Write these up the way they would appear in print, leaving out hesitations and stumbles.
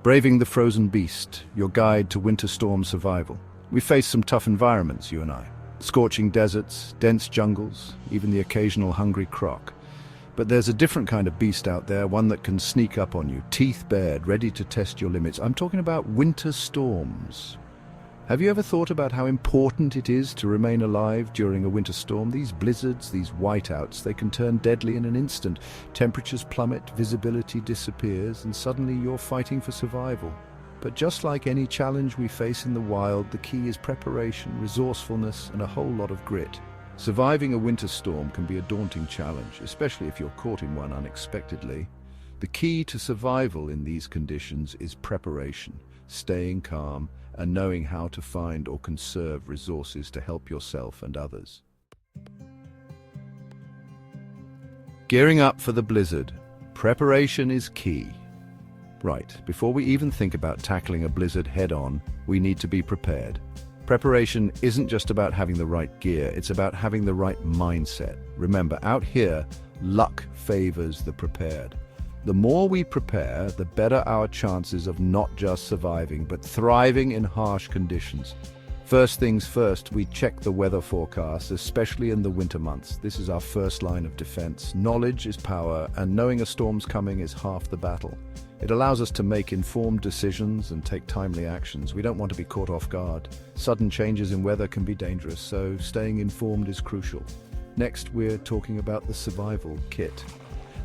Braving the frozen beast, your guide to winter storm survival. We face some tough environments, you and I. Scorching deserts, dense jungles, even the occasional hungry croc. But there's a different kind of beast out there, one that can sneak up on you, teeth bared, ready to test your limits. I'm talking about winter storms. Have you ever thought about how important it is to remain alive during a winter storm? These blizzards, these whiteouts, they can turn deadly in an instant. Temperatures plummet, visibility disappears, and suddenly you're fighting for survival. But just like any challenge we face in the wild, the key is preparation, resourcefulness, and a whole lot of grit. Surviving a winter storm can be a daunting challenge, especially if you're caught in one unexpectedly. The key to survival in these conditions is preparation, staying calm, and knowing how to find or conserve resources to help yourself and others. Gearing up for the blizzard. Preparation is key. Right, before we even think about tackling a blizzard head-on, we need to be prepared. Preparation isn't just about having the right gear, it's about having the right mindset. Remember, out here, luck favors the prepared. The more we prepare, the better our chances of not just surviving, but thriving in harsh conditions. First things first, we check the weather forecast, especially in the winter months. This is our first line of defense. Knowledge is power, and knowing a storm's coming is half the battle. It allows us to make informed decisions and take timely actions. We don't want to be caught off guard. Sudden changes in weather can be dangerous, so staying informed is crucial. Next, we're talking about the survival kit.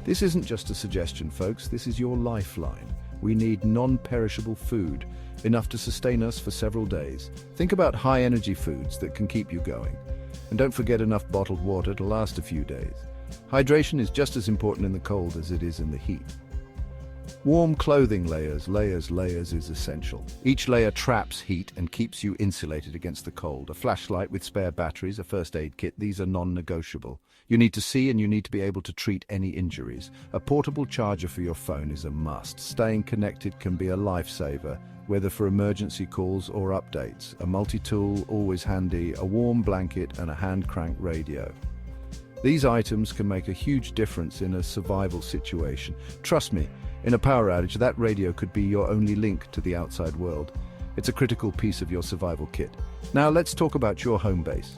This isn't just a suggestion, folks. This is your lifeline. We need non-perishable food, enough to sustain us for several days. Think about high-energy foods that can keep you going. And don't forget enough bottled water to last a few days. Hydration is just as important in the cold as it is in the heat. Warm clothing layers is essential. Each layer traps heat and keeps you insulated against the cold. A flashlight with spare batteries, a first aid kit, these are non-negotiable. You need to see and you need to be able to treat any injuries. A portable charger for your phone is a must. Staying connected can be a lifesaver, whether for emergency calls or updates. A multi-tool, always handy, a warm blanket and a hand-crank radio. These items can make a huge difference in a survival situation. Trust me, in a power outage, that radio could be your only link to the outside world. It's a critical piece of your survival kit. Now let's talk about your home base.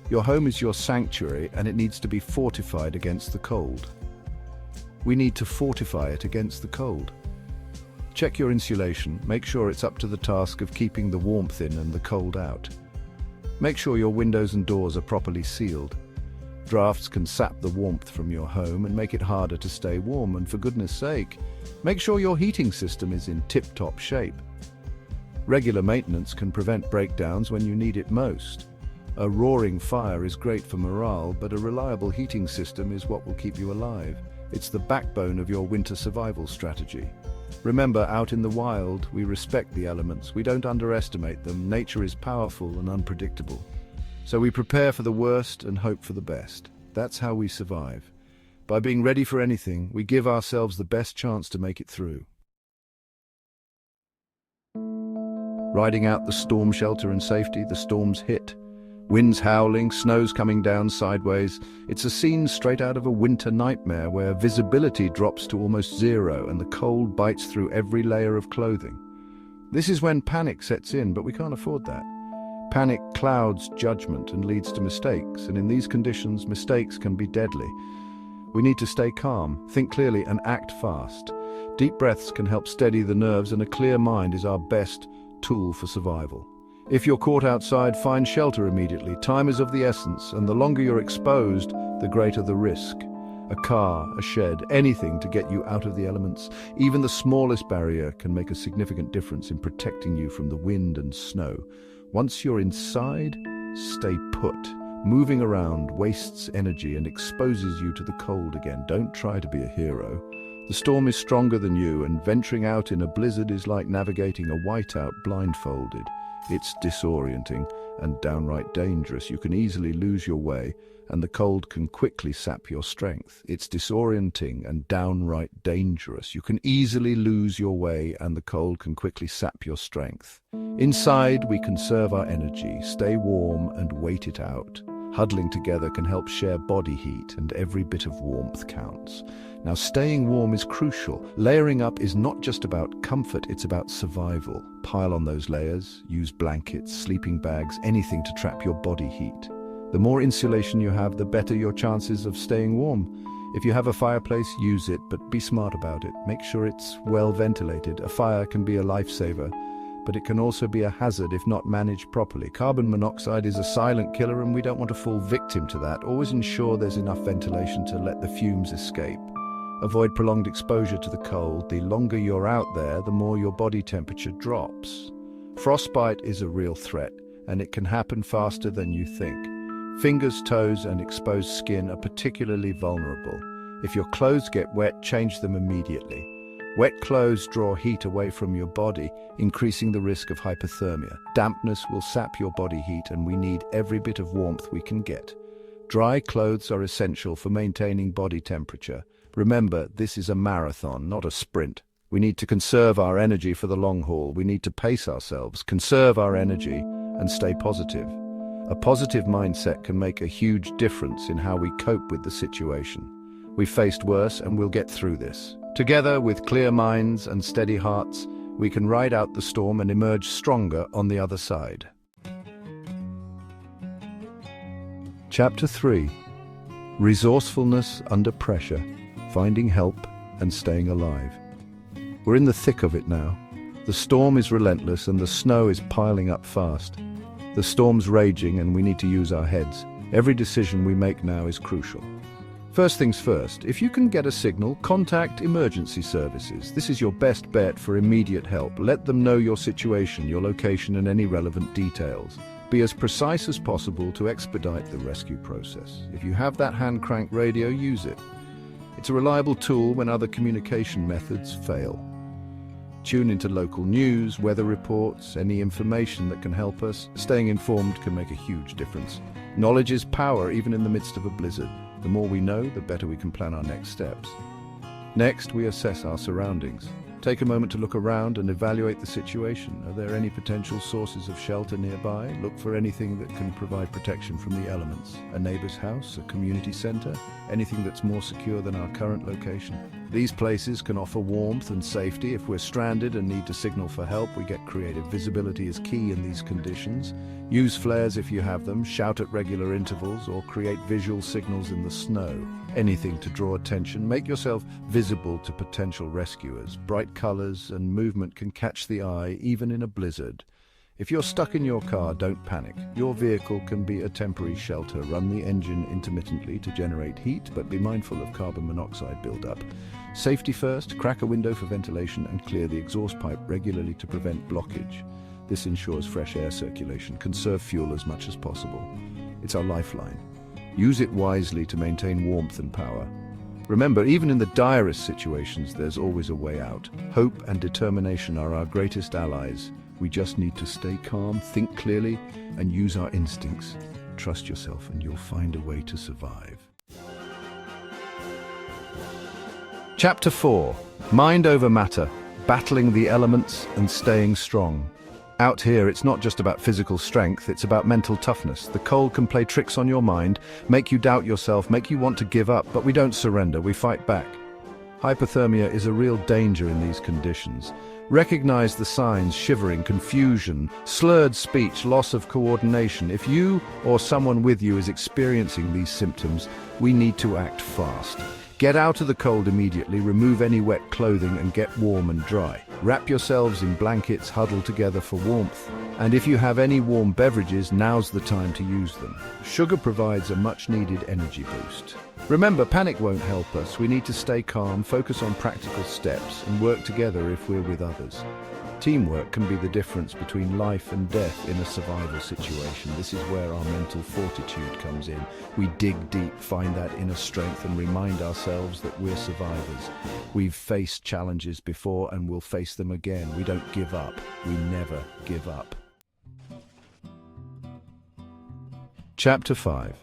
Your home is your sanctuary and it needs to be fortified against the cold. We need to fortify it against the cold. Check your insulation, make sure it's up to the task of keeping the warmth in and the cold out. Make sure your windows and doors are properly sealed. Drafts can sap the warmth from your home and make it harder to stay warm, and for goodness sake, make sure your heating system is in tip-top shape. Regular maintenance can prevent breakdowns when you need it most. A roaring fire is great for morale, but a reliable heating system is what will keep you alive. It's the backbone of your winter survival strategy. Remember, out in the wild, we respect the elements. We don't underestimate them. Nature is powerful and unpredictable. So we prepare for the worst and hope for the best. That's how we survive. By being ready for anything, we give ourselves the best chance to make it through. Riding out the storm shelter and safety, the storm's hit. Winds howling, snow's coming down sideways. It's a scene straight out of a winter nightmare where visibility drops to almost zero and the cold bites through every layer of clothing. This is when panic sets in, but we can't afford that. Panic clouds judgment and leads to mistakes, and in these conditions, mistakes can be deadly. We need to stay calm, think clearly, and act fast. Deep breaths can help steady the nerves, and a clear mind is our best tool for survival. If you're caught outside, find shelter immediately. Time is of the essence, and the longer you're exposed, the greater the risk. A car, a shed, anything to get you out of the elements. Even the smallest barrier can make a significant difference in protecting you from the wind and snow. Once you're inside, stay put. Moving around wastes energy and exposes you to the cold again. Don't try to be a hero. The storm is stronger than you, and venturing out in a blizzard is like navigating a whiteout blindfolded. It's disorienting and downright dangerous. You can easily lose your way, and the cold can quickly sap your strength. It's disorienting and downright dangerous. You can easily lose your way, and the cold can quickly sap your strength. Inside, we conserve our energy, stay warm, and wait it out. Huddling together can help share body heat, and every bit of warmth counts. Now, staying warm is crucial. Layering up is not just about comfort, it's about survival. Pile on those layers, use blankets, sleeping bags, anything to trap your body heat. The more insulation you have, the better your chances of staying warm. If you have a fireplace, use it, but be smart about it. Make sure it's well ventilated. A fire can be a lifesaver, but it can also be a hazard if not managed properly. Carbon monoxide is a silent killer, and we don't want to fall victim to that. Always ensure there's enough ventilation to let the fumes escape. Avoid prolonged exposure to the cold. The longer you're out there, the more your body temperature drops. Frostbite is a real threat, and it can happen faster than you think. Fingers, toes, and exposed skin are particularly vulnerable. If your clothes get wet, change them immediately. Wet clothes draw heat away from your body, increasing the risk of hypothermia. Dampness will sap your body heat, and we need every bit of warmth we can get. Dry clothes are essential for maintaining body temperature. Remember, this is a marathon, not a sprint. We need to conserve our energy for the long haul. We need to pace ourselves, conserve our energy, and stay positive. A positive mindset can make a huge difference in how we cope with the situation. We've faced worse, and we'll get through this. Together, with clear minds and steady hearts, we can ride out the storm and emerge stronger on the other side. Chapter 3. Resourcefulness under pressure, finding help and staying alive. We're in the thick of it now. The storm is relentless and the snow is piling up fast. The storm's raging and we need to use our heads. Every decision we make now is crucial. First things first, if you can get a signal, contact emergency services. This is your best bet for immediate help. Let them know your situation, your location, and any relevant details. Be as precise as possible to expedite the rescue process. If you have that hand crank radio, use it. It's a reliable tool when other communication methods fail. Tune into local news, weather reports, any information that can help us. Staying informed can make a huge difference. Knowledge is power, even in the midst of a blizzard. The more we know, the better we can plan our next steps. Next, we assess our surroundings. Take a moment to look around and evaluate the situation. Are there any potential sources of shelter nearby? Look for anything that can provide protection from the elements. A neighbor's house, a community center, anything that's more secure than our current location. These places can offer warmth and safety. If we're stranded and need to signal for help, we get creative. Visibility is key in these conditions. Use flares if you have them, shout at regular intervals, or create visual signals in the snow. Anything to draw attention. Make yourself visible to potential rescuers. Bright colors and movement can catch the eye, even in a blizzard. If you're stuck in your car, don't panic. Your vehicle can be a temporary shelter. Run the engine intermittently to generate heat, but be mindful of carbon monoxide buildup. Safety first, crack a window for ventilation and clear the exhaust pipe regularly to prevent blockage. This ensures fresh air circulation. Conserve fuel as much as possible. It's our lifeline. Use it wisely to maintain warmth and power. Remember, even in the direst situations, there's always a way out. Hope and determination are our greatest allies. We just need to stay calm, think clearly, and use our instincts. Trust yourself and you'll find a way to survive. Chapter 4. Mind over matter, battling the elements and staying strong. Out here, it's not just about physical strength, it's about mental toughness. The cold can play tricks on your mind, make you doubt yourself, make you want to give up, but we don't surrender, we fight back. Hypothermia is a real danger in these conditions. Recognize the signs: shivering, confusion, slurred speech, loss of coordination. If you or someone with you is experiencing these symptoms, we need to act fast. Get out of the cold immediately, remove any wet clothing and get warm and dry. Wrap yourselves in blankets, huddle together for warmth. And if you have any warm beverages, now's the time to use them. Sugar provides a much-needed energy boost. Remember, panic won't help us. We need to stay calm, focus on practical steps, and work together if we're with others. Teamwork can be the difference between life and death in a survival situation. This is where our mental fortitude comes in. We dig deep, find that inner strength, and remind ourselves that we're survivors. We've faced challenges before and we'll face them again. We don't give up. We never give up. Chapter 5.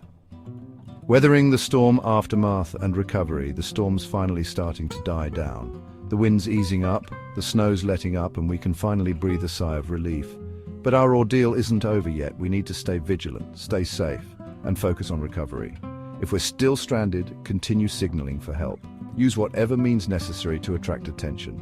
Weathering the storm aftermath and recovery. The storm's finally starting to die down. The wind's easing up, the snow's letting up, and we can finally breathe a sigh of relief. But our ordeal isn't over yet. We need to stay vigilant, stay safe, and focus on recovery. If we're still stranded, continue signaling for help. Use whatever means necessary to attract attention.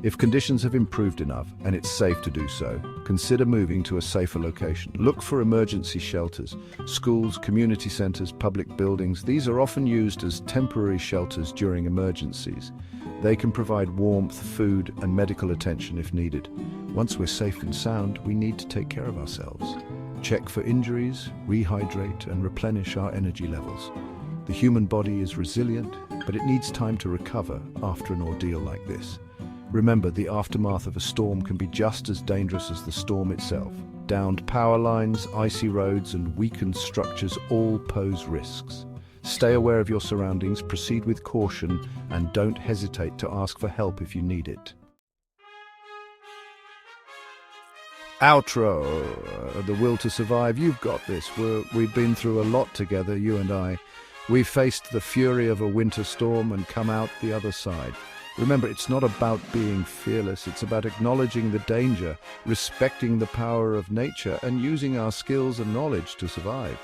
If conditions have improved enough and it's safe to do so, consider moving to a safer location. Look for emergency shelters. Schools, community centers, public buildings, these are often used as temporary shelters during emergencies. They can provide warmth, food, and medical attention if needed. Once we're safe and sound, we need to take care of ourselves. Check for injuries, rehydrate, and replenish our energy levels. The human body is resilient, but it needs time to recover after an ordeal like this. Remember, the aftermath of a storm can be just as dangerous as the storm itself. Downed power lines, icy roads, and weakened structures all pose risks. Stay aware of your surroundings, proceed with caution, and don't hesitate to ask for help if you need it. Outro, the will to survive. You've got this. We've been through a lot together, you and I. We've faced the fury of a winter storm and come out the other side. Remember, it's not about being fearless, it's about acknowledging the danger, respecting the power of nature, and using our skills and knowledge to survive.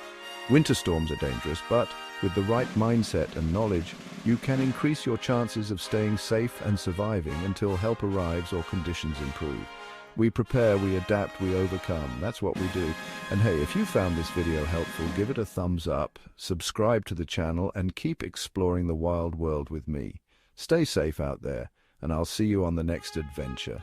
Winter storms are dangerous, but with the right mindset and knowledge, you can increase your chances of staying safe and surviving until help arrives or conditions improve. We prepare, we adapt, we overcome. That's what we do. And hey, if you found this video helpful, give it a thumbs up, subscribe to the channel, and keep exploring the wild world with me. Stay safe out there, and I'll see you on the next adventure.